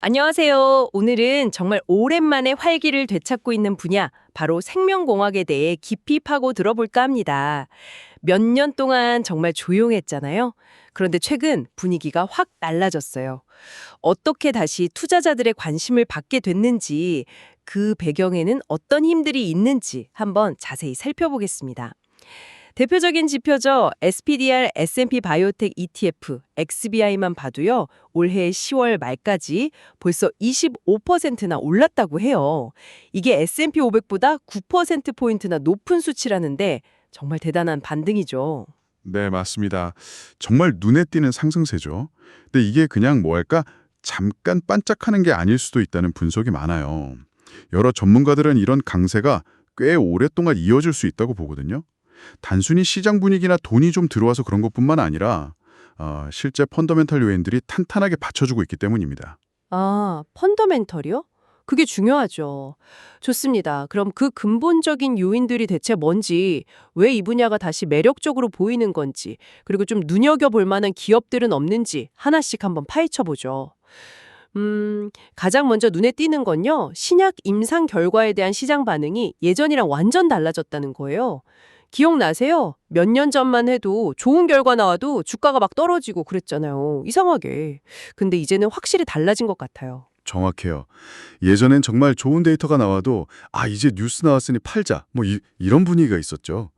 안녕하세요. 오늘은 정말 오랜만에 활기를 되찾고 있는 분야, 바로 생명공학에 대해 깊이 파고 들어볼까 합니다. 몇 년 동안 정말 조용했잖아요. 그런데 최근 분위기가 확 달라졌어요. 어떻게 다시 투자자들의 관심을 받게 됐는지, 그 배경에는 어떤 힘들이 있는지 한번 자세히 살펴보겠습니다. 대표적인 지표죠. SPDR S&P 바이오텍 ETF, XBI만 봐도요. 올해 10월 말까지 벌써 25%나 올랐다고 해요. 이게 S&P 500보다 9%포인트나 높은 수치라는데 정말 대단한 반등이죠. 네, 맞습니다. 정말 눈에 띄는 상승세죠. 근데 이게 그냥 뭐랄까 잠깐 반짝하는 게 아닐 수도 있다는 분석이 많아요. 여러 전문가들은 이런 강세가 꽤 오랫동안 이어질 수 있다고 보거든요. 단순히 시장 분위기나 돈이 좀 들어와서 그런 것뿐만 아니라 실제 펀더멘탈 요인들이 탄탄하게 받쳐주고 있기 때문입니다. 아, 펀더멘털이요? 그게 중요하죠. 좋습니다. 그럼 그 근본적인 요인들이 대체 뭔지, 왜 이 분야가 다시 매력적으로 보이는 건지, 그리고 좀 눈여겨볼 만한 기업들은 없는지 하나씩 한번 파헤쳐 보죠. 가장 먼저 눈에 띄는 건요, 신약 임상 결과에 대한 시장 반응이 예전이랑 완전 달라졌다는 거예요. 기억나세요? 몇 년 전만 해도 좋은 결과 나와도 주가가 막 떨어지고 그랬잖아요. 이상하게. 근데 이제는 확실히 달라진 것 같아요. 정확해요. 예전엔 정말 좋은 데이터가 나와도 이제 뉴스 나왔으니 팔자 뭐 이런 분위기가 있었죠.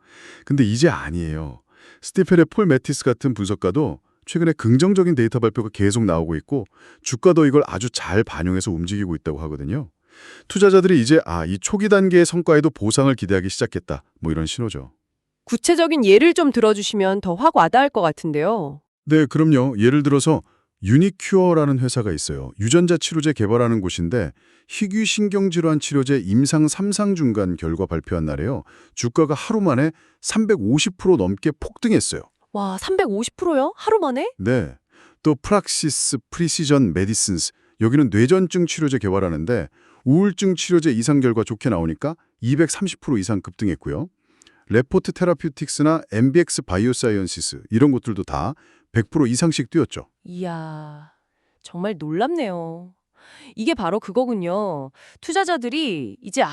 근데 이제 아니에요. 스티펜의 폴 매티스 같은 분석가도 최근에 긍정적인 데이터 발표가 계속 나오고 있고 주가도 이걸 아주 잘 반영해서 움직이고 있다고 하거든요. 투자자들이 이제 이 초기 단계의 성과에도 보상을 기대하기 시작했다. 뭐 이런 신호죠. 구체적인 예를 좀 들어주시면 더 확 와닿을 것 같은데요. 네, 그럼요. 예를 들어서 유니큐어라는 회사가 있어요. 유전자 치료제 개발하는 곳인데 희귀신경질환 치료제 임상 3상 중간 결과 발표한 날에요. 주가가 하루 만에 350% 넘게 폭등했어요. 와, 350%요? 하루 만에? 네. 또 프락시스 프리시전 메디슨스 여기는 뇌전증 치료제 개발하는데 우울증 치료제 이상 결과 좋게 나오니까 230% 이상 급등했고요. 레포트 테라퓨틱스나 MBX 바이오사이언시스 이런 것들도 다 100% 이상씩 뛰었죠. 이야, 정말 놀랍네요. 이게 바로 그거군요. 투자자들이 이제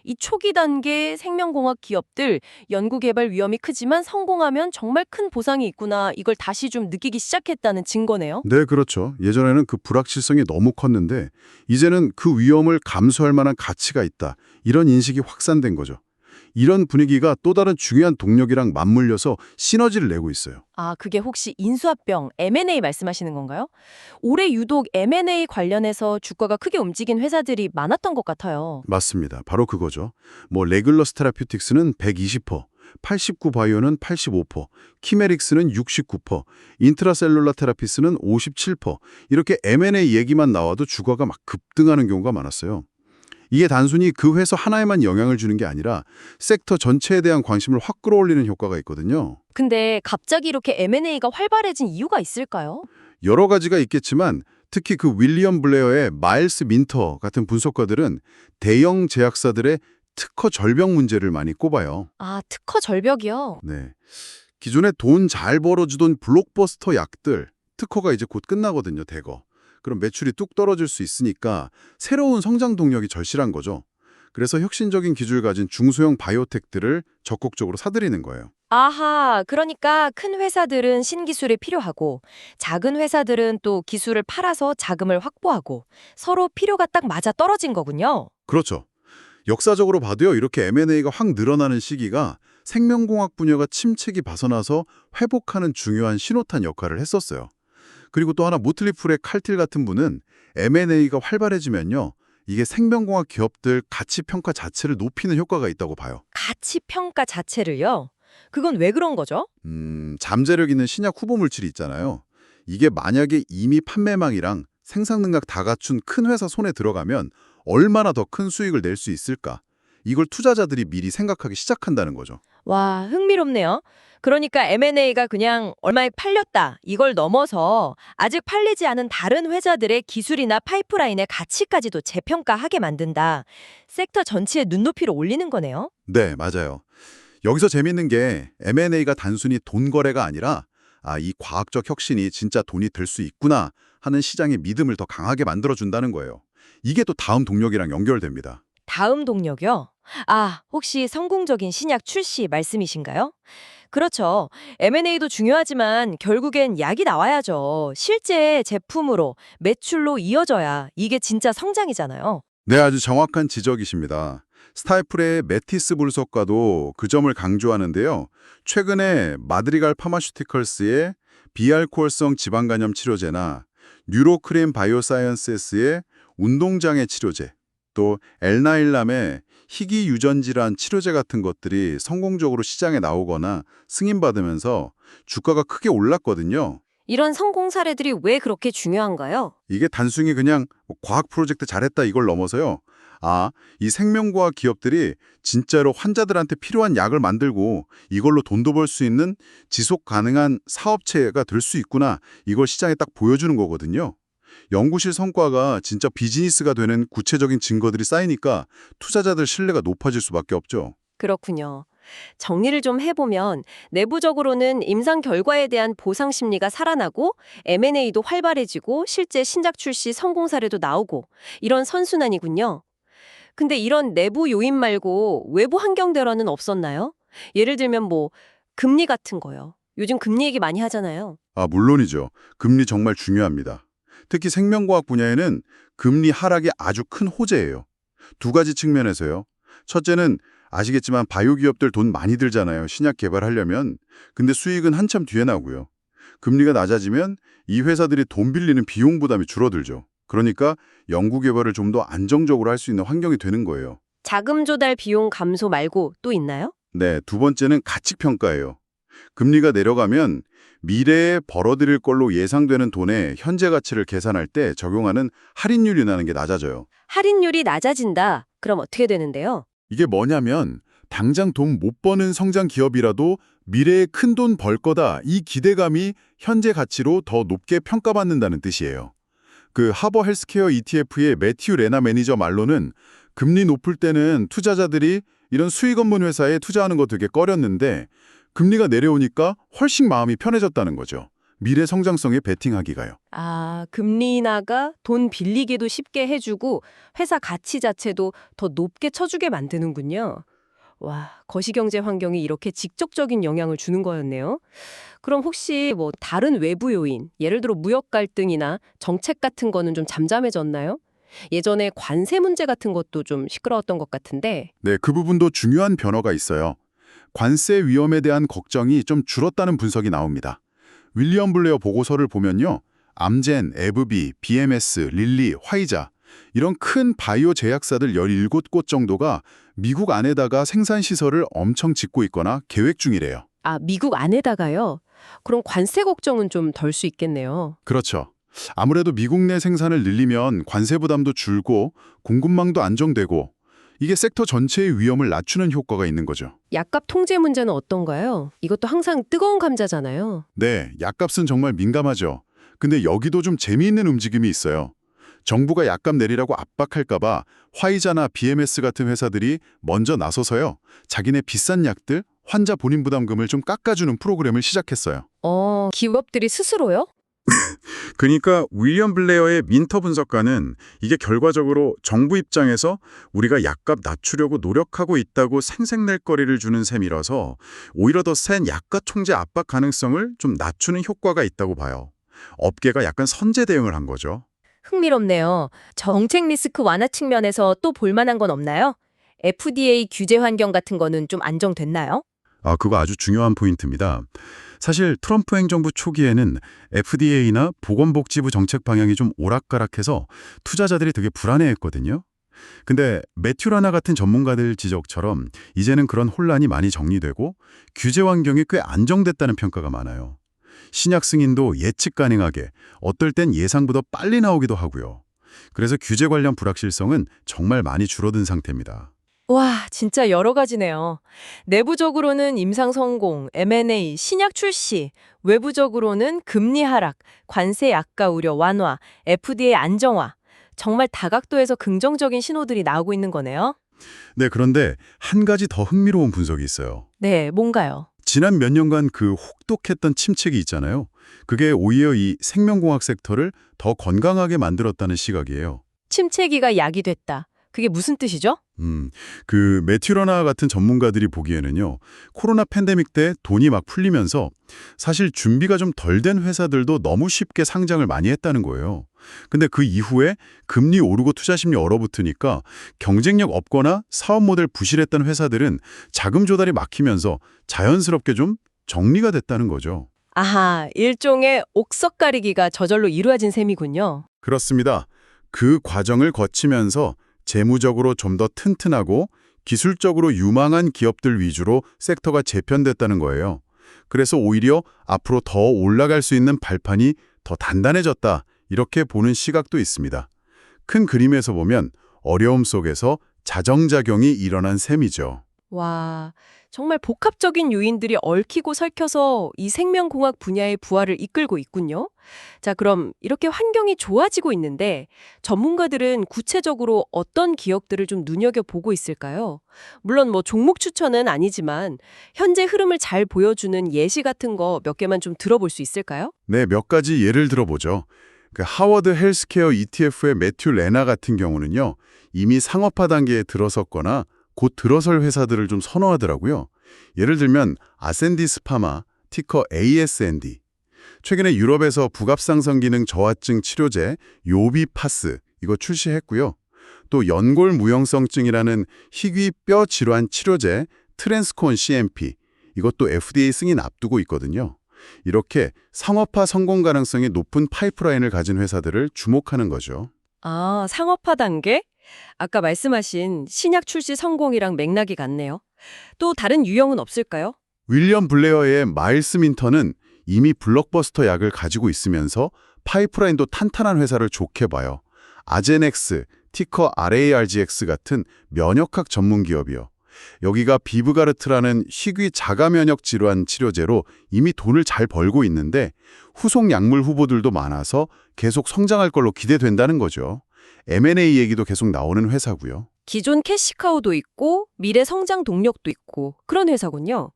이 초기 단계 생명공학 기업들 연구개발 위험이 크지만 성공하면 정말 큰 보상이 있구나. 이걸 다시 좀 느끼기 시작했다는 증거네요. 네, 그렇죠. 예전에는 그 불확실성이 너무 컸는데 이제는 그 위험을 감수할 만한 가치가 있다. 이런 인식이 확산된 거죠. 이런 분위기가 또 다른 중요한 동력이랑 맞물려서 시너지를 내고 있어요. 아, 그게 혹시 인수합병, M&A 말씀하시는 건가요? 올해 유독 M&A 관련해서 주가가 크게 움직인 회사들이 많았던 것 같아요. 맞습니다. 바로 그거죠. 뭐 레귤러스 테라퓨틱스는 120%, 89 바이오는 85%, 키메릭스는 69%, 인트라셀룰라 테라피스는 57%. 이렇게 M&A 얘기만 나와도 주가가 막 급등하는 경우가 많았어요. 이게 단순히 그 회사 하나에만 영향을 주는 게 아니라 섹터 전체에 대한 관심을 확 끌어올리는 효과가 있거든요. 근데 갑자기 이렇게 M&A가 활발해진 이유가 있을까요? 여러 가지가 있겠지만 특히 그 윌리엄 블레어의 마일스 민터 같은 분석가들은 대형 제약사들의 특허 절벽 문제를 많이 꼽아요. 아, 특허 절벽이요? 네. 기존에 돈 잘 벌어주던 블록버스터 약들 특허가 이제 곧 끝나거든요, 대거. 그럼 매출이 뚝 떨어질 수 있으니까 새로운 성장 동력이 절실한 거죠. 그래서 혁신적인 기술을 가진 중소형 바이오텍들을 적극적으로 사들이는 거예요. 아하, 그러니까 큰 회사들은 신기술이 필요하고 작은 회사들은 또 기술을 팔아서 자금을 확보하고 서로 필요가 딱 맞아 떨어진 거군요. 그렇죠. 역사적으로 봐도요, 이렇게 M&A가 확 늘어나는 시기가 생명공학 분야가 침체기 벗어나서 회복하는 중요한 신호탄 역할을 했었어요. 그리고 또 하나 모틀리풀의 칼틸 같은 분은 M&A가 활발해지면요, 이게 생명공학 기업들 가치 평가 자체를 높이는 효과가 있다고 봐요. 가치 평가 자체를요? 그건 왜 그런 거죠? 잠재력 있는 신약 후보 물질이 있잖아요. 이게 만약에 이미 판매망이랑 생산 능력 다 갖춘 큰 회사 손에 들어가면 얼마나 더 큰 수익을 낼 수 있을까? 이걸 투자자들이 미리 생각하기 시작한다는 거죠. 와, 흥미롭네요. 그러니까 M&A가 그냥 얼마에 팔렸다. 이걸 넘어서 아직 팔리지 않은 다른 회사들의 기술이나 파이프라인의 가치까지도 재평가하게 만든다. 섹터 전체의 눈높이를 올리는 거네요. 네, 맞아요. 여기서 재밌는 게 M&A가 단순히 돈 거래가 아니라 이 과학적 혁신이 진짜 돈이 될 수 있구나 하는 시장의 믿음을 더 강하게 만들어준다는 거예요. 이게 또 다음 동력이랑 연결됩니다. 다음 동력이요? 아, 혹시 성공적인 신약 출시 말씀이신가요? 그렇죠. M&A도 중요하지만 결국엔 약이 나와야죠. 실제 제품으로, 매출로 이어져야 이게 진짜 성장이잖아요. 네, 아주 정확한 지적이십니다. 스타이플의 메티스 분석과도 그 점을 강조하는데요. 최근에 마드리갈 파마슈티컬스의 비알코올성 지방간염 치료제나 뉴로크림 바이오사이언스의 운동장애 치료제, 또 엘나일람의 희귀 유전 질환 치료제 같은 것들이 성공적으로 시장에 나오거나 승인받으면서 주가가 크게 올랐거든요. 이런 성공 사례들이 왜 그렇게 중요한가요? 이게 단순히 그냥 뭐 과학 프로젝트 잘했다 이걸 넘어서요. 아, 이 생명과학 기업들이 진짜로 환자들한테 필요한 약을 만들고 이걸로 돈도 벌 수 있는 지속 가능한 사업체가 될 수 있구나. 이걸 시장에 딱 보여주는 거거든요. 연구실 성과가 진짜 비즈니스가 되는 구체적인 증거들이 쌓이니까 투자자들 신뢰가 높아질 수밖에 없죠. 그렇군요. 정리를 좀 해보면 내부적으로는 임상 결과에 대한 보상 심리가 살아나고 M&A도 활발해지고 실제 신작 출시 성공 사례도 나오고 이런 선순환이군요. 근데 이런 내부 요인 말고 외부 환경대로는 없었나요? 예를 들면 뭐 금리 같은 거요. 요즘 금리 얘기 많이 하잖아요. 아, 물론이죠. 금리 정말 중요합니다. 특히 생명과학 분야에는 금리 하락이 아주 큰 호재예요. 두 가지 측면에서요. 첫째는 아시겠지만 바이오 기업들 돈 많이 들잖아요. 신약 개발하려면. 근데 수익은 한참 뒤에 나고요. 금리가 낮아지면 이 회사들이 돈 빌리는 비용 부담이 줄어들죠. 그러니까 연구 개발을 좀 더 안정적으로 할 수 있는 환경이 되는 거예요. 자금 조달 비용 감소 말고 또 있나요? 네, 두 번째는 가치 평가예요. 금리가 내려가면 미래에 벌어들일 걸로 예상되는 돈의 현재 가치를 계산할 때 적용하는 할인율이 나는 게 낮아져요. 할인율이 낮아진다. 그럼 어떻게 되는데요? 이게 뭐냐면 당장 돈 못 버는 성장 기업이라도 미래에 큰 돈 벌 거다 이 기대감이 현재 가치로 더 높게 평가받는다는 뜻이에요. 그 하버 헬스케어 ETF의 매튜 레나 매니저 말로는 금리 높을 때는 투자자들이 이런 수익 없는 회사에 투자하는 거 되게 꺼렸는데 금리가 내려오니까 훨씬 마음이 편해졌다는 거죠. 미래 성장성에 베팅하기가요. 아, 금리 인하가 돈 빌리기도 쉽게 해주고 회사 가치 자체도 더 높게 쳐주게 만드는군요. 와, 거시경제 환경이 이렇게 직접적인 영향을 주는 거였네요. 그럼 혹시 뭐 다른 외부 요인, 예를 들어 무역 갈등이나 정책 같은 거는 좀 잠잠해졌나요? 예전에 관세 문제 같은 것도 좀 시끄러웠던 것 같은데. 네, 그 부분도 중요한 변화가 있어요. 관세 위험에 대한 걱정이 좀 줄었다는 분석이 나옵니다. 윌리엄 블레어 보고서를 보면요. 암젠, 에브비, BMS, 릴리, 화이자 이런 큰 바이오 제약사들 17곳 정도가 미국 안에다가 생산시설을 엄청 짓고 있거나 계획 중이래요. 아, 미국 안에다가요? 그럼 관세 걱정은 좀 덜 수 있겠네요. 그렇죠. 아무래도 미국 내 생산을 늘리면 관세 부담도 줄고 공급망도 안정되고 이게 섹터 전체의 위험을 낮추는 효과가 있는 거죠. 약값 통제 문제는 어떤가요? 이것도 항상 뜨거운 감자잖아요. 네, 약값은 정말 민감하죠. 근데 여기도 좀 재미있는 움직임이 있어요. 정부가 약값 내리라고 압박할까 봐 화이자나 BMS 같은 회사들이 먼저 나서서요. 자기네 비싼 약들, 환자 본인 부담금을 좀 깎아주는 프로그램을 시작했어요. 기업들이 스스로요? 그러니까 윌리엄 블레어의 민터 분석가는 이게 결과적으로 정부 입장에서 우리가 약값 낮추려고 노력하고 있다고 생색낼 거리를 주는 셈이라서 오히려 더 센 약값 통제 압박 가능성을 좀 낮추는 효과가 있다고 봐요. 업계가 약간 선제 대응을 한 거죠. 흥미롭네요. 정책 리스크 완화 측면에서 또 볼만한 건 없나요? FDA 규제 환경 같은 거는 좀 안정됐나요? 아, 그거 아주 중요한 포인트입니다. 사실 트럼프 행정부 초기에는 FDA나 보건복지부 정책 방향이 좀 오락가락해서 투자자들이 되게 불안해했거든요. 근데 매튜 라나 같은 전문가들 지적처럼 이제는 그런 혼란이 많이 정리되고 규제 환경이 꽤 안정됐다는 평가가 많아요. 신약 승인도 예측 가능하게, 어떨 땐 예상보다 빨리 나오기도 하고요. 그래서 규제 관련 불확실성은 정말 많이 줄어든 상태입니다. 와, 진짜 여러 가지네요. 내부적으로는 임상 성공, M&A, 신약 출시, 외부적으로는 금리 하락, 관세 약가 우려 완화, FDA 안정화. 정말 다각도에서 긍정적인 신호들이 나오고 있는 거네요. 네, 그런데 한 가지 더 흥미로운 분석이 있어요. 네, 뭔가요? 지난 몇 년간 그 혹독했던 침체기 있잖아요. 그게 오히려 이 생명공학 섹터를 더 건강하게 만들었다는 시각이에요. 침체기가 약이 됐다. 그게 무슨 뜻이죠? 그 매튜러나 같은 전문가들이 보기에는요. 코로나 팬데믹 때 돈이 막 풀리면서 사실 준비가 좀 덜 된 회사들도 너무 쉽게 상장을 많이 했다는 거예요. 근데 그 이후에 금리 오르고 투자 심리 얼어붙으니까 경쟁력 없거나 사업 모델 부실했던 회사들은 자금 조달이 막히면서 자연스럽게 좀 정리가 됐다는 거죠. 아하, 일종의 옥석 가리기가 저절로 이루어진 셈이군요. 그렇습니다. 그 과정을 거치면서 재무적으로 좀 더 튼튼하고 기술적으로 유망한 기업들 위주로 섹터가 재편됐다는 거예요. 그래서 오히려 앞으로 더 올라갈 수 있는 발판이 더 단단해졌다. 이렇게 보는 시각도 있습니다. 큰 그림에서 보면 어려움 속에서 자정작용이 일어난 셈이죠. 와, 정말 복합적인 요인들이 얽히고 설켜서 이 생명공학 분야의 부활을 이끌고 있군요. 자, 그럼 이렇게 환경이 좋아지고 있는데 전문가들은 구체적으로 어떤 기업들을 좀 눈여겨보고 있을까요? 물론 뭐 종목 추천은 아니지만 현재 흐름을 잘 보여주는 예시 같은 거 몇 개만 좀 들어볼 수 있을까요? 네, 몇 가지 예를 들어보죠. 그 하워드 헬스케어 ETF의 매튜 레나 같은 경우는요. 이미 상업화 단계에 들어섰거나 곧 들어설 회사들을 좀 선호하더라고요. 예를 들면 아센디스 파마, 티커 ASND. 최근에 유럽에서 부갑상선 기능 저하증 치료제 요비파스 이거 출시했고요. 또 연골 무형성증이라는 희귀 뼈 질환 치료제 트랜스콘 CMP 이것도 FDA 승인 앞두고 있거든요. 이렇게 상업화 성공 가능성이 높은 파이프라인을 가진 회사들을 주목하는 거죠. 아, 상업화 단계? 아까 말씀하신 신약 출시 성공이랑 맥락이 같네요. 또 다른 유형은 없을까요? 윌리엄 블레어의 마일스 민턴은 이미 블록버스터 약을 가지고 있으면서 파이프라인도 탄탄한 회사를 좋게 봐요. 아제넥스, 티커 RARGX 같은 면역학 전문 기업이요. 여기가 비브가르트라는 희귀 자가면역 질환 치료제로 이미 돈을 잘 벌고 있는데 후속 약물 후보들도 많아서 계속 성장할 걸로 기대된다는 거죠. M&A 얘기도 계속 나오는 회사고요. 기존 캐시카우도 있고 미래 성장 동력도 있고 그런 회사군요.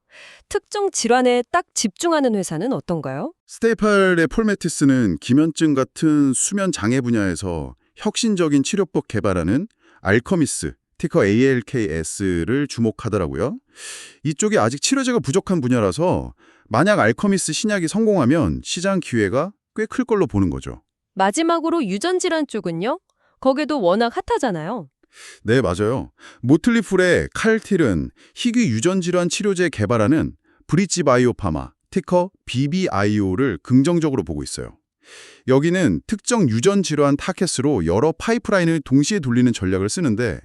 특정 질환에 딱 집중하는 회사는 어떤가요? 스테이팔의 폴 매티스는 기면증 같은 수면 장애 분야에서 혁신적인 치료법 개발하는 알커미스, 티커 ALKS를 주목하더라고요. 이쪽이 아직 치료제가 부족한 분야라서 만약 알커미스 신약이 성공하면 시장 기회가 꽤 클 걸로 보는 거죠. 마지막으로 유전질환 쪽은요? 거기도 워낙 핫하잖아요. 네, 맞아요. 모틀리풀의 칼틸은 희귀 유전질환 치료제 개발하는 브릿지 바이오 파마, 티커 BBIO를 긍정적으로 보고 있어요. 여기는 특정 유전질환 타켓으로 여러 파이프라인을 동시에 돌리는 전략을 쓰는데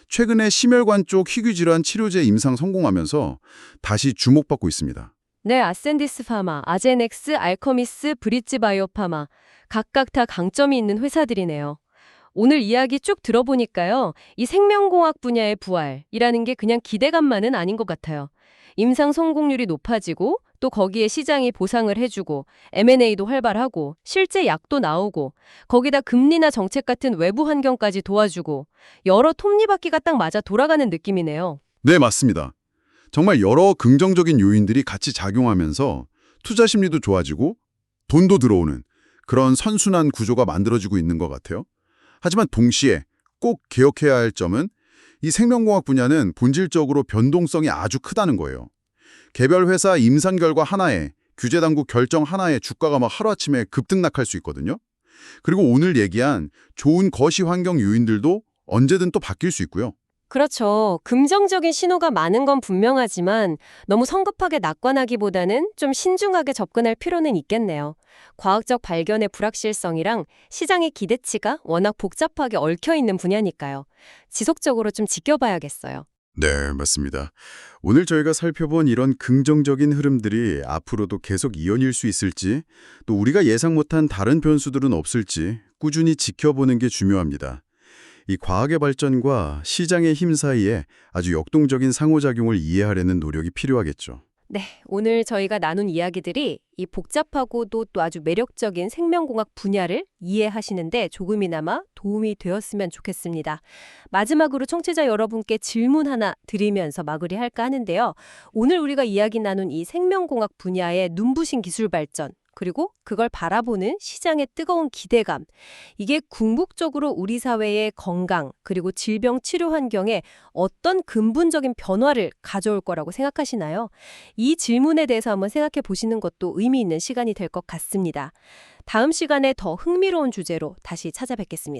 최근에 심혈관 쪽 희귀질환 치료제 임상 성공하면서 다시 주목받고 있습니다. 네, 아센디스 파마, 아제넥스, 알커미스, 브릿지 바이오 파마 각각 다 강점이 있는 회사들이네요. 오늘 이야기 쭉 들어보니까요. 이 생명공학 분야의 부활이라는 게 그냥 기대감만은 아닌 것 같아요. 임상 성공률이 높아지고 또 거기에 시장이 보상을 해주고 M&A도 활발하고 실제 약도 나오고 거기다 금리나 정책 같은 외부 환경까지 도와주고 여러 톱니바퀴가 딱 맞아 돌아가는 느낌이네요. 네, 맞습니다. 정말 여러 긍정적인 요인들이 같이 작용하면서 투자 심리도 좋아지고 돈도 들어오는 그런 선순환 구조가 만들어지고 있는 것 같아요. 하지만 동시에 꼭 기억해야 할 점은 이 생명공학 분야는 본질적으로 변동성이 아주 크다는 거예요. 개별 회사 임상 결과 하나에 규제 당국 결정 하나에 주가가 막 하루아침에 급등락할 수 있거든요. 그리고 오늘 얘기한 좋은 거시 환경 요인들도 언제든 또 바뀔 수 있고요. 그렇죠. 긍정적인 신호가 많은 건 분명하지만 너무 성급하게 낙관하기보다는 좀 신중하게 접근할 필요는 있겠네요. 과학적 발견의 불확실성이랑 시장의 기대치가 워낙 복잡하게 얽혀 있는 분야니까요. 지속적으로 좀 지켜봐야겠어요. 네, 맞습니다. 오늘 저희가 살펴본 이런 긍정적인 흐름들이 앞으로도 계속 이어질 수 있을지, 또 우리가 예상 못한 다른 변수들은 없을지 꾸준히 지켜보는 게 중요합니다. 이 과학의 발전과 시장의 힘 사이에 아주 역동적인 상호작용을 이해하려는 노력이 필요하겠죠. 네, 오늘 저희가 나눈 이야기들이 이 복잡하고도 또 아주 매력적인 생명공학 분야를 이해하시는데 조금이나마 도움이 되었으면 좋겠습니다. 마지막으로 청취자 여러분께 질문 하나 드리면서 마무리할까 하는데요. 오늘 우리가 이야기 나눈 이 생명공학 분야의 눈부신 기술 발전, 그리고 그걸 바라보는 시장의 뜨거운 기대감. 이게 궁극적으로 우리 사회의 건강 그리고 질병 치료 환경에 어떤 근본적인 변화를 가져올 거라고 생각하시나요? 이 질문에 대해서 한번 생각해 보시는 것도 의미 있는 시간이 될 것 같습니다. 다음 시간에 더 흥미로운 주제로 다시 찾아뵙겠습니다.